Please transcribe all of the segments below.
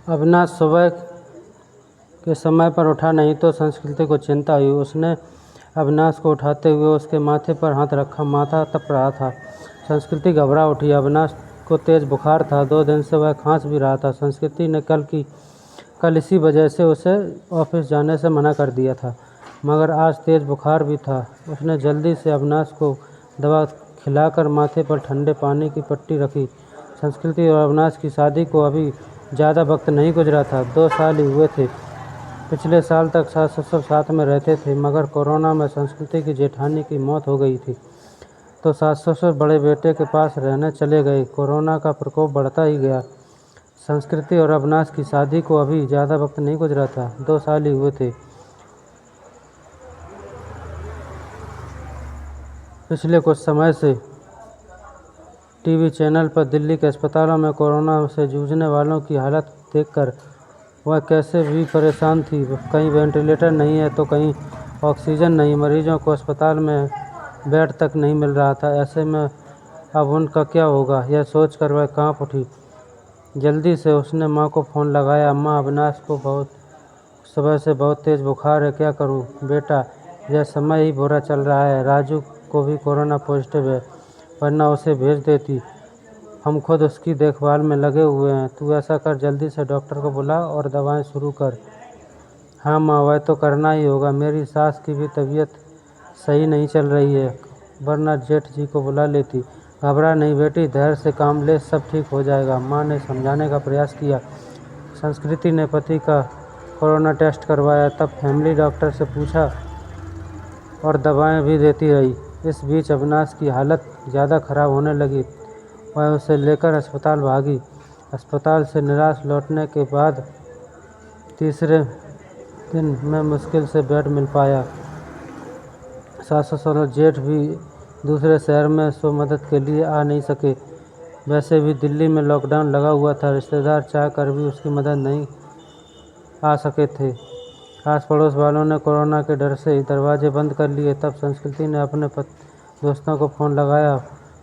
अविनाश सुबह के समय पर उठा नहीं तो संस्कृति को चिंता हुई। उसने अविनाश को उठाते हुए उसके माथे पर हाथ रखा। माथा तप रहा था। संस्कृति घबरा उठी। अविनाश को तेज बुखार था। 2 दिन से वह खांस भी रहा था। संस्कृति ने कल इसी वजह से उसे ऑफिस जाने से मना कर दिया था, मगर आज तेज बुखार भी था। उसने जल्दी से अविनाश को दवा खिलाकर माथे पर ठंडे पानी की पट्टी रखी। संस्कृति और अविनाश की शादी को अभी ज़्यादा वक्त नहीं गुजरा था। 2 साल ही हुए थे। पिछले साल तक सास ससुर साथ में रहते थे, मगर कोरोना में संस्कृति की जेठानी की मौत हो गई थी, तो सास ससुर बड़े बेटे के पास रहने चले गए। कोरोना का प्रकोप बढ़ता ही गया। संस्कृति और अविनाश की शादी को अभी ज़्यादा वक्त नहीं गुजरा था। 2 साल ही हुए थे। पिछले कुछ समय से टीवी चैनल पर दिल्ली के अस्पतालों में कोरोना से जूझने वालों की हालत देखकर वह कैसे भी परेशान थी। कहीं वेंटिलेटर नहीं है तो कहीं ऑक्सीजन नहीं। मरीजों को अस्पताल में बेड तक नहीं मिल रहा था। ऐसे में अब उनका क्या होगा, यह सोचकर वह कांप उठी। जल्दी से उसने माँ को फ़ोन लगाया। अम्मा, अविनाश को सुबह से बहुत तेज़ बुखार है, क्या करूँ? बेटा, यह समय ही बुरा चल रहा है। राजू को भी कोरोना पॉजिटिव है, वरना उसे भेज देती। हम खुद उसकी देखभाल में लगे हुए हैं। तू ऐसा कर, जल्दी से डॉक्टर को बुला और दवाएं शुरू कर। हाँ माँ, वह तो करना ही होगा। मेरी सास की भी तबीयत सही नहीं चल रही है, वरना जेठ जी को बुला लेती। घबरा नहीं बेटी, धैर्य से काम ले, सब ठीक हो जाएगा। माँ ने समझाने का प्रयास किया। संस्कृति ने पति का कोरोना टेस्ट करवाया, तब फैमिली डॉक्टर से पूछा और दवाएं भी देती रही। इस बीच अविनाश की हालत ज़्यादा खराब होने लगी। वह उसे लेकर अस्पताल भागी। अस्पताल से निराश लौटने के बाद तीसरे दिन में मुश्किल से बेड मिल पाया। सास ससुर और जेठ भी दूसरे शहर में सो मदद के लिए आ नहीं सके। वैसे भी दिल्ली में लॉकडाउन लगा हुआ था। रिश्तेदार चाहकर भी उसकी मदद नहीं आ सके थे। आस पड़ोस वालों ने कोरोना के डर से दरवाजे बंद कर लिए। तब संस्कृति ने अपने दोस्तों को फ़ोन लगाया,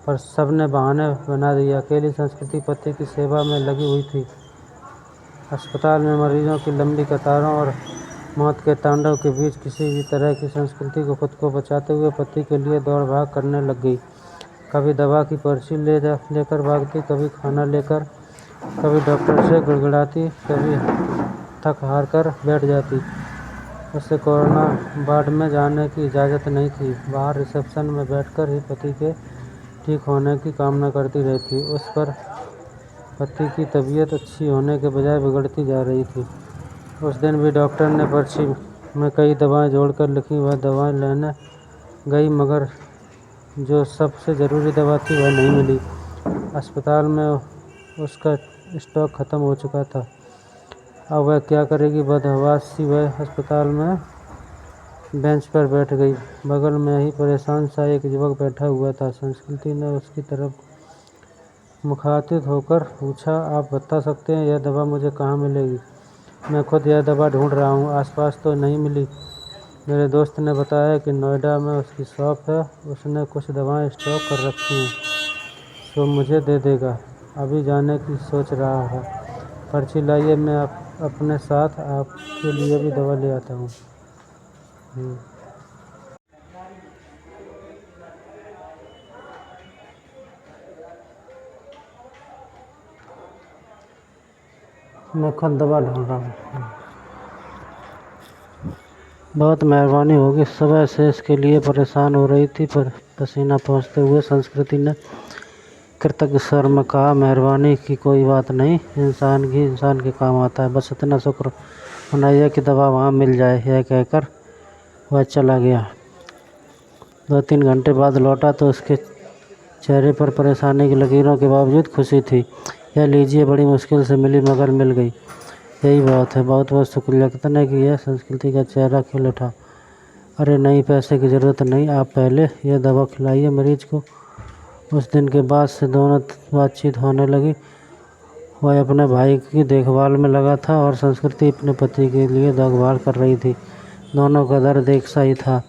पर सबने बहाने बना दिए। अकेली संस्कृति पति की सेवा में लगी हुई थी। अस्पताल में मरीजों की लंबी कतारों और मौत के तांडव के बीच किसी भी तरह की संस्कृति को खुद को बचाते हुए पति के लिए दौड़ भाग करने लग गई। कभी दवा की पर्ची लेकर भागती, कभी खाना लेकर, कभी डॉक्टर से गिड़गिड़ाती, कभी थक हार कर बैठ जाती। उसे कोरोना वार्ड में जाने की इजाज़त नहीं थी। बाहर रिसेप्शन में बैठकर ही पति के ठीक होने की कामना करती रहती। उस पर पति की तबीयत अच्छी होने के बजाय बिगड़ती जा रही थी। उस दिन भी डॉक्टर ने पर्ची में कई दवाएं जोड़कर लिखी। वह दवाएं लेने गई, मगर जो सबसे ज़रूरी दवा थी वह नहीं मिली। अस्पताल में उसका स्टॉक ख़त्म हो चुका था। अब वह क्या करेगी? बदहवास सी वह अस्पताल में बेंच पर बैठ गई। बगल में ही परेशान सा एक युवक बैठा हुआ था। संस्कृति ने उसकी तरफ मुखातिब होकर पूछा, आप बता सकते हैं यह दवा मुझे कहाँ मिलेगी? मैं खुद यह दवा ढूंढ रहा हूँ, आसपास तो नहीं मिली। मेरे दोस्त ने बताया कि नोएडा में उसकी शॉप है, उसने कुछ दवाएं स्टॉक कर रखी हैं, तो मुझे दे देगा। अभी जाने की सोच रहा है। पर्ची लाइए, मैं अपने साथ आपके लिए भी दवा ले आता हूँ। मैं खुद दवा ढूंढ रहा हूँ। बहुत मेहरबानी होगी। सुबह से इसके लिए परेशान हो रही थी, पर पसीना पहुँचते हुए संस्कृति ने कृतज्ञ स्वर में कहा, मेहरबानी की कोई बात नहीं, इंसान के काम आता है। बस इतना शुक्र मनाइए कि दवा वहाँ मिल जाए। यह कहकर वह चला गया। 2-3 घंटे बाद लौटा तो उसके चेहरे पर परेशानी की लकीरों के बावजूद खुशी थी। यह लीजिए, बड़ी मुश्किल से मिली मगर मिल गई। यही बहुत है। बहुत बहुत शुक्रिया। कितने की है? संस्कृति का चेहरा खिल उठा। अरे नहीं, पैसे की ज़रूरत नहीं, आप पहले यह दवा खिलाइए मरीज को। उस दिन के बाद से दोनों बातचीत होने लगी। वह अपने भाई की देखभाल में लगा था और संस्कृति अपने पति के लिए देखभाल कर रही थी। दोनों का दर्द एक सा ही था।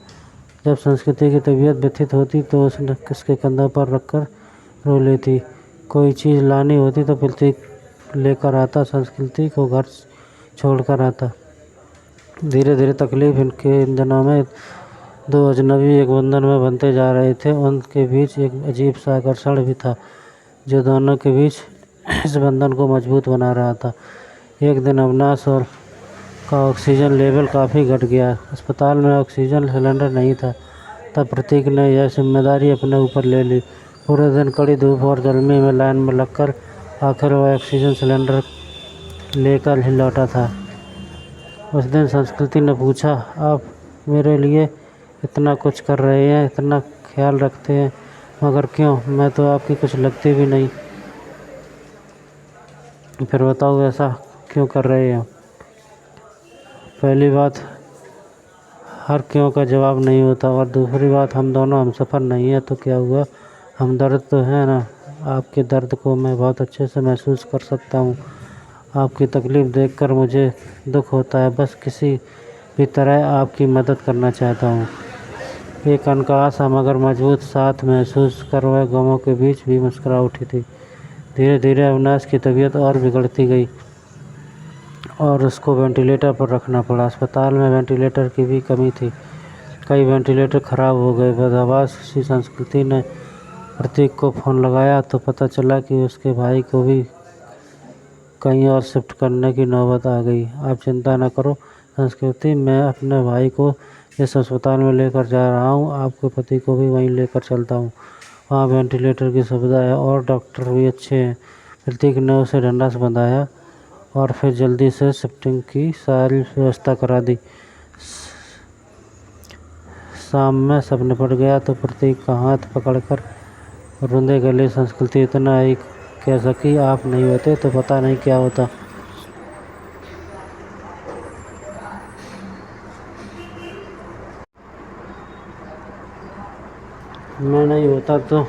जब संस्कृति की तबीयत व्यथित होती तो उसके कंधों पर रखकर रो लेती। कोई चीज़ लानी होती तो लेकर आता, संस्कृति को घर छोड़कर आता। धीरे धीरे तकलीफ इनके इन दिनों में दो अजनबी एक बंधन में बनते जा रहे थे। उनके बीच एक अजीब सा आकर्षण भी था जो दोनों के बीच इस बंधन को मजबूत बना रहा था। एक दिन अविनाश और का ऑक्सीजन लेवल काफ़ी घट गया। अस्पताल में ऑक्सीजन सिलेंडर नहीं था। तब प्रतीक ने यह जिम्मेदारी अपने ऊपर ले ली। पूरे दिन कड़ी धूप और गर्मी में लाइन में लगकर आखिर वह ऑक्सीजन सिलेंडर लेकर ही लौटा था। उस दिन संस्कृति ने पूछा, आप मेरे लिए इतना कुछ कर रहे हैं, इतना ख्याल रखते हैं, मगर क्यों? मैं तो आपकी कुछ लगती भी नहीं। फिर बताओ ऐसा क्यों कर रहे हो? पहली बात, हर क्यों का जवाब नहीं होता, और दूसरी बात, हम दोनों हमसफ़र नहीं है तो क्या हुआ, हमदर्द तो है ना। आपके दर्द को मैं बहुत अच्छे से महसूस कर सकता हूँ। आपकी तकलीफ़ देखकर मुझे दुख होता है। बस किसी भी तरह आपकी मदद करना चाहता हूँ। एक अनकहा सा मगर मजबूत साथ महसूस कर वह गमों के बीच भी मुस्कुरा उठी थी। धीरे धीरे अविनाश की तबीयत और बिगड़ती गई और उसको वेंटिलेटर पर रखना पड़ा। अस्पताल में वेंटिलेटर की भी कमी थी। कई वेंटिलेटर ख़राब हो गए। बदहवास सी संस्कृति ने प्रतीक को फ़ोन लगाया तो पता चला कि उसके भाई को भी कहीं और शिफ्ट करने की नौबत आ गई। आप चिंता न करो संस्कृति, मैं अपने भाई को इस अस्पताल में लेकर जा रहा हूँ। आपके पति को भी वहीं लेकर चलता हूँ। वहाँ वेंटिलेटर की सुविधा है और डॉक्टर भी अच्छे हैं। प्रतीक ने उसे डंडा से बंधाया और फिर जल्दी से शिफ्टिंग की सारी व्यवस्था करा दी। शाम में सब निपट गया तो प्रतीक का हाथ पकड़कर रुंधे गले संस्कृति इतना ही कह सकी, आप नहीं होते तो पता नहीं क्या होता। मैं नहीं होता तो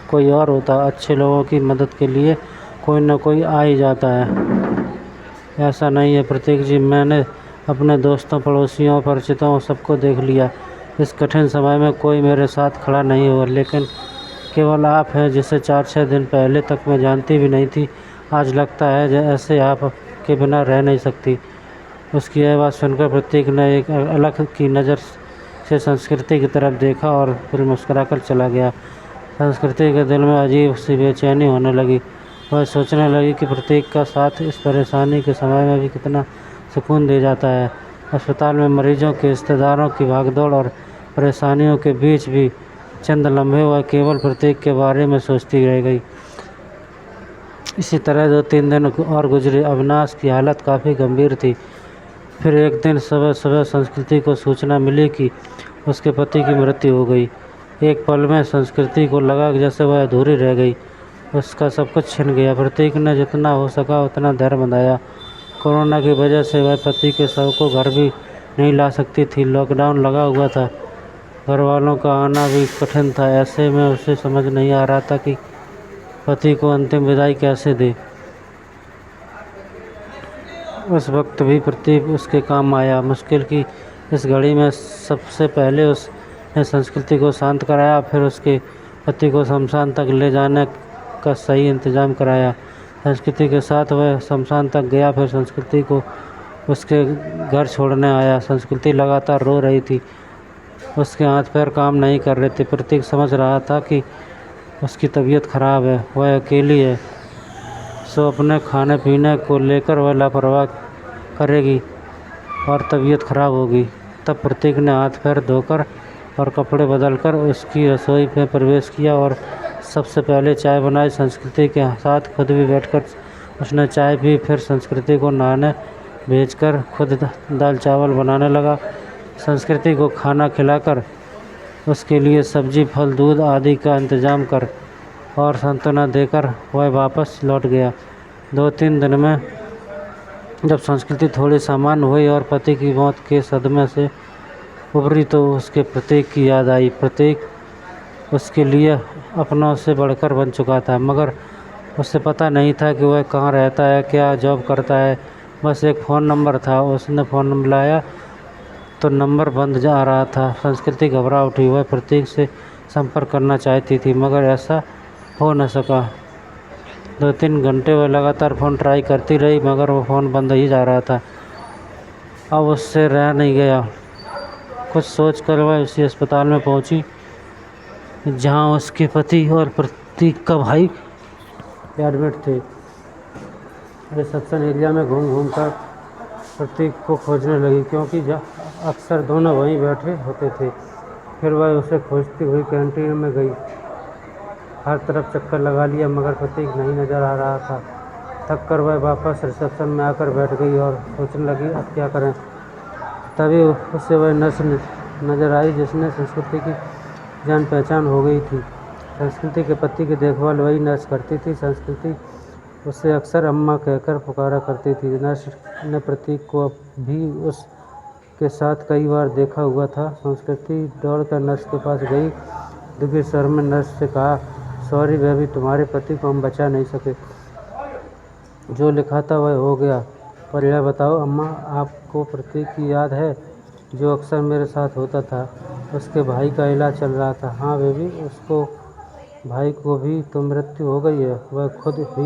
कोई और होता। अच्छे लोगों की मदद के लिए कोई न कोई आ ही जाता है। ऐसा नहीं है प्रतीक जी, मैंने अपने दोस्तों, पड़ोसियों, परिचितों सबको देख लिया। इस कठिन समय में कोई मेरे साथ खड़ा नहीं हुआ, लेकिन केवल आप हैं जिसे 4-6 दिन पहले तक मैं जानती भी नहीं थी। आज लगता है जैसे आप के बिना रह नहीं सकती। उसकी यह बात सुनकर प्रतीक ने एक अलग की नज़र से संस्कृति की तरफ देखा और फिर मुस्कुराकर चला गया। संस्कृति के दिल में अजीब सी बेचैनी होने लगी। वह सोचने लगी कि प्रतीक का साथ इस परेशानी के समय में भी कितना सुकून दे जाता है। अस्पताल में मरीजों के रिश्तेदारों की भागदौड़ और परेशानियों के बीच भी चंद लम्हे वह केवल प्रतीक के बारे में सोचती रह गई। इसी तरह 2-3 दिन और गुजरे। अविनाश की हालत काफ़ी गंभीर थी। फिर एक दिन सुबह सुबह संस्कृति को सूचना मिली कि उसके पति की मृत्यु हो गई। एक पल में संस्कृति को लगा जैसे वह अधूरी रह गई। उसका सब कुछ छिन गया। प्रतीक ने जितना हो सका उतना धैर्य बंधाया। कोरोना की वजह से वह पति के शव को घर भी नहीं ला सकती थी। लॉकडाउन लगा हुआ था, घर वालों का आना भी कठिन था। ऐसे में उसे समझ नहीं आ रहा था कि पति को अंतिम विदाई कैसे दे। उस वक्त भी प्रतीक उसके काम आया। मुश्किल की इस घड़ी में सबसे पहले उसने संस्कृति को शांत कराया, फिर उसके पति को शमशान तक ले जाने का सही इंतज़ाम कराया। संस्कृति के साथ वह शमशान तक गया, फिर संस्कृति को उसके घर छोड़ने आया। संस्कृति लगातार रो रही थी। उसके हाथ पैर काम नहीं कर रहे थे। प्रतीक समझ रहा था कि उसकी तबीयत खराब है, वह अकेली है, सो अपने खाने पीने को लेकर वह लापरवाह करेगी और तबीयत खराब होगी। तब प्रतीक ने हाथ पैर धोकर और कपड़े बदलकर उसकी रसोई में प्रवेश किया और सबसे पहले चाय बनाई। संस्कृति के साथ खुद भी बैठकर उसने चाय पी। फिर संस्कृति को नहाने भेजकर खुद दाल चावल बनाने लगा। संस्कृति को खाना खिलाकर उसके लिए सब्जी, फल, दूध आदि का इंतजाम कर और सांत्वना देकर वह वापस लौट गया। 2-3 दिन में जब संस्कृति थोड़ी सामान्य हुई और पति की मौत के सदमे से उभरी तो उसके प्रतीक की याद आई। प्रतीक उसके लिए अपनों से बढ़कर बन चुका था, मगर उसे पता नहीं था कि वह कहाँ रहता है, क्या जॉब करता है। बस एक फ़ोन नंबर था। उसने फ़ोन मिलाया तो नंबर बंद जा रहा था। संस्कृति घबरा उठी। वह प्रतीक से संपर्क करना चाहती थी, मगर ऐसा हो न सका। 2-3 घंटे वह लगातार फ़ोन ट्राई करती रही मगर वो फ़ोन बंद ही जा रहा था। अब उससे रह नहीं गया। कुछ सोच कर वह उसी अस्पताल में पहुंची जहां उसके पति और प्रतीक का भाई एडमिट थे। रिसेप्शन एरिया में घूम घूम कर प्रतीक को खोजने लगी क्योंकि अक्सर दोनों वहीं बैठे होते थे। फिर वह उसे खोजती हुई कैंटीन में गई। हर तरफ चक्कर लगा लिया मगर प्रतीक नहीं नज़र आ रहा था। थक कर वह वापस रिसेप्शन में आकर बैठ गई और सोचने लगी अब क्या करें। तभी उसे वह नर्स नज़र आई जिसने संस्कृति की जान पहचान हो गई थी। संस्कृति के पति की देखभाल वही नर्स करती थी। संस्कृति उसे अक्सर अम्मा कहकर पुकारा करती थी। नर्स ने प्रतीक को भी उसके साथ कई बार देखा हुआ था। संस्कृति दौड़कर नर्स के पास गई। दुखी स्वर में नर्स से कहा, सॉरी बेबी, तुम्हारे पति को हम बचा नहीं सके। जो लिखा था वह हो गया, पर यह बताओ अम्मा, आपको प्रतीक की याद है जो अक्सर मेरे साथ होता था? उसके भाई का इलाज चल रहा था। हाँ बेबी, उसको भाई को भी तो मृत्यु हो गई है। वह खुद भी